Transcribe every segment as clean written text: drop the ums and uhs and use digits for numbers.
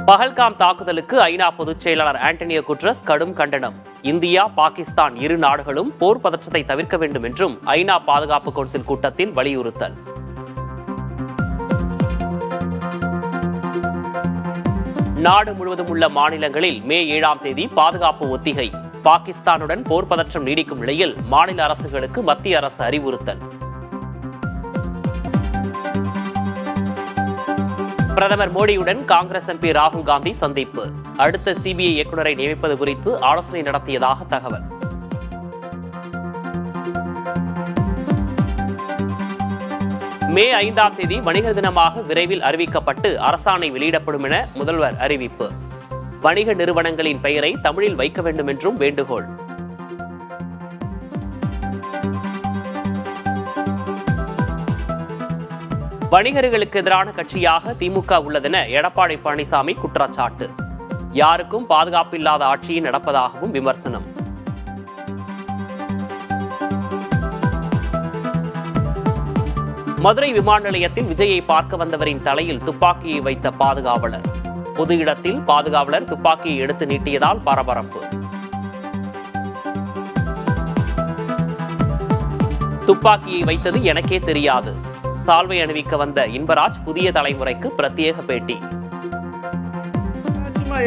பஹல்காம் தாக்குதலுக்கு ஐநா பொதுச் செயலாளர் ஆண்டனியோ குட்ரஸ் கடும் கண்டனம். இந்தியா, பாகிஸ்தான் இரு நாடுகளும் போர் பதற்றத்தை தவிர்க்க வேண்டும் என்றும் ஐநா பாதுகாப்பு கவுன்சில் கூட்டத்தில் வலியுறுத்தல். நாடு முழுவதும் உள்ள மாநிலங்களில் மே 7ஆம் தேதி பாதுகாப்பு ஒத்திகை. பாகிஸ்தானுடன் போர் பதற்றம் நீடிக்கும் நிலையில் மாநில அரசுகளுக்கு மத்திய அரசு அறிவுறுத்தல். பிரதமர் மோடியுடன் காங்கிரஸ் எம்பி ராகுல் காந்தி சந்திப்பு. அடுத்த சிபிஐ இயக்குநரை நியமிப்பது குறித்து ஆலோசனை நடத்தியதாக தகவல். மே 5ஆம் தேதி வணிகர் தினமாக விரைவில் அறிவிக்கப்பட்டு அரசாணை வெளியிடப்படும் என முதல்வர் அறிவிப்பு. வணிக நிறுவனங்களின் பெயரை தமிழில் வைக்க வேண்டும் என்றும் வேண்டுகோள். வணிகர்களுக்கு எதிரான கட்சியாக திமுக உள்ளதென எடப்பாடி பழனிசாமி குற்றச்சாட்டு. யாருக்கும் பாதுகாப்பு இல்லாத ஆட்சியை நடப்பதாகவும் விமர்சனம். மதுரை விமான நிலையத்தில் விஜயை பார்க்க வந்தவரின் தலையில் துப்பாக்கியை வைத்த பாதுகாவலர். பொது இடத்தில் பாதுகாவலர் துப்பாக்கியை எடுத்து நீட்டியதால் பரபரப்பு. துப்பாக்கியை வைத்தது எனக்கே தெரியாது. சால்வை அணிவிக்க வந்த இன்பராஜ் புதிய தலைமுறைக்கு பிரத்யேக பேட்டி.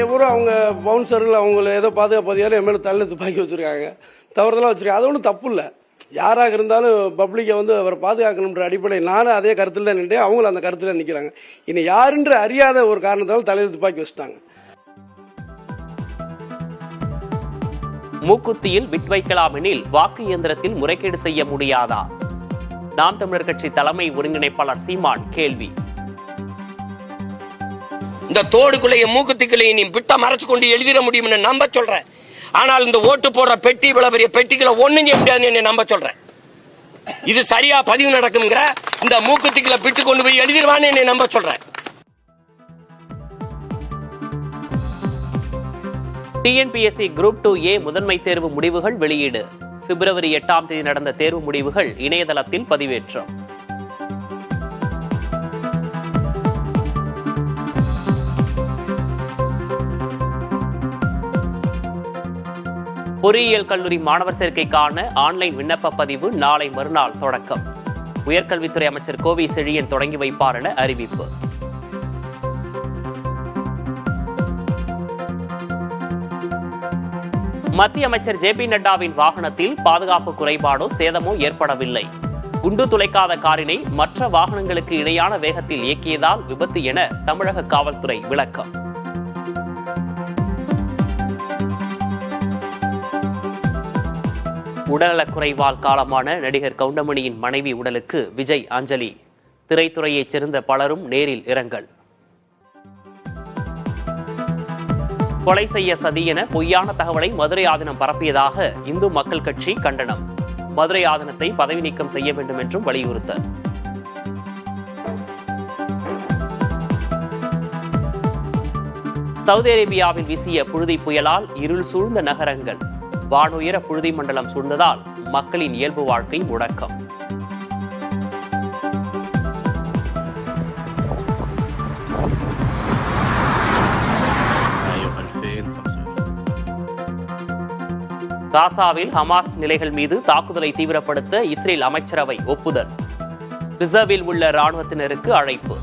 எவரோ அவங்க பவுன்சர்கள் அவங்கள ஏதோ பாதுகாப்பு என் மேலே தள்ள துப்பாக்கி வச்சிருக்காங்க, தவறுதெல்லாம் வச்சிருக்காங்க. அது ஒன்றும் தப்பு இல்லை. யாராக இருந்தாலும் பப்ளிக்கை அவரை பாதுகாக்கணுன்ற அடிப்படையில் நானும் அதே கருத்தில் தான் நின்றேன், அவங்களும் அந்த கருத்தில் நிற்கிறாங்க. இனி யாருன்ற அறியாத ஒரு காரணத்தால் தலையில் துப்பாக்கி வச்சுட்டாங்க. மூக்குத்தியில் பிட் வைக்கலாம் எனில் வாக்கு இயந்திரத்தில் முறைகேடு செய்ய முடியாதா? நாம் தமிழர் கட்சி தலைமை ஒருங்கிணைப்பாளர் சீமான் கேள்வி. இந்த தோடுக்குள்ள மூக்குத்திக்குள்ள நீ பிட்ட மறைச்சு கொண்டு எழுதிட முடியும்னு நம்ப சொல்றேன். ஆனால் இந்த ஓட்டு போடுற பெட்டி இவ்வளவு பெரிய பெட்டிக்குள்ள ஒண்ணும் செய்ய முடியாதுன்னு நம்ப சொல்றேன். இது சரியா பதிவு நடக்குங்கிற இந்த மூக்குத்திக்குள்ள பிட்டு கொண்டு போய் எழுதிடுவான்னு என்னை நம்ப சொல்றேன். டிஎன்பிஎஸ்சி குரூப் 2A முதன்மை தேர்வு முடிவுகள் வெளியீடு. பிப்ரவரி 8ஆம் தேதி நடந்த தேர்வு முடிவுகள் இணையதளத்தில் பதிவேற்றம். பொறியியல் கல்லூரி மாணவர் சேர்க்கைக்கான ஆன்லைன் விண்ணப்ப பதிவு நாளை மறுநாள் தொடக்கம். உயர்கல்வித்துறை அமைச்சர் கோவி செழியன் தொடங்கி வைப்பார் என அறிவிப்பு. மத்திய அமைச்சர் ஜே பி நட்டாவின் வாகனத்தில் பாதுகாப்பு குறைபாடோ சேதமோ ஏற்படவில்லை. குண்டு துளைக்காத காரினை மற்ற வாகனங்களுக்கு இணையான வேகத்தில் இயக்கியதால் விபத்து என தமிழக காவல்துறை விளக்கம். உடல்நலக்குறைவால் காலமான நடிகர் கவுண்டமணியின் மனைவி உடலுக்கு விஜய் அஞ்சலி. திரைத்துறையைச் சேர்ந்த பலரும் நேரில் இரங்கல். கொலை செய்ய சதி என பொய்யான தகவலை மதுரை ஆதீனம் பரப்பியதாக இந்து மக்கள் கட்சி கண்டனம். மதுரை ஆதீனத்தை பதவி நீக்கம் செய்ய வேண்டும் என்றும் வலியுறுத்தல். சவுதி அரேபியாவில் வீசிய புழுதி புயலால் இருள் சூழ்ந்த நகரங்கள். வானுயர புழுதி மண்டலம் சூழ்ந்ததால் மக்களின் இயல்பு வாழ்க்கை முடக்கம். காசாவில் ஹமாஸ் நிலைகள் மீது தாக்குதலை தீவிரப்படுத்த இஸ்ரேல் அமைச்சரவை ஒப்புதல். ரிசர்வில் உள்ள ராணுவத்தினருக்கு அழைப்பு.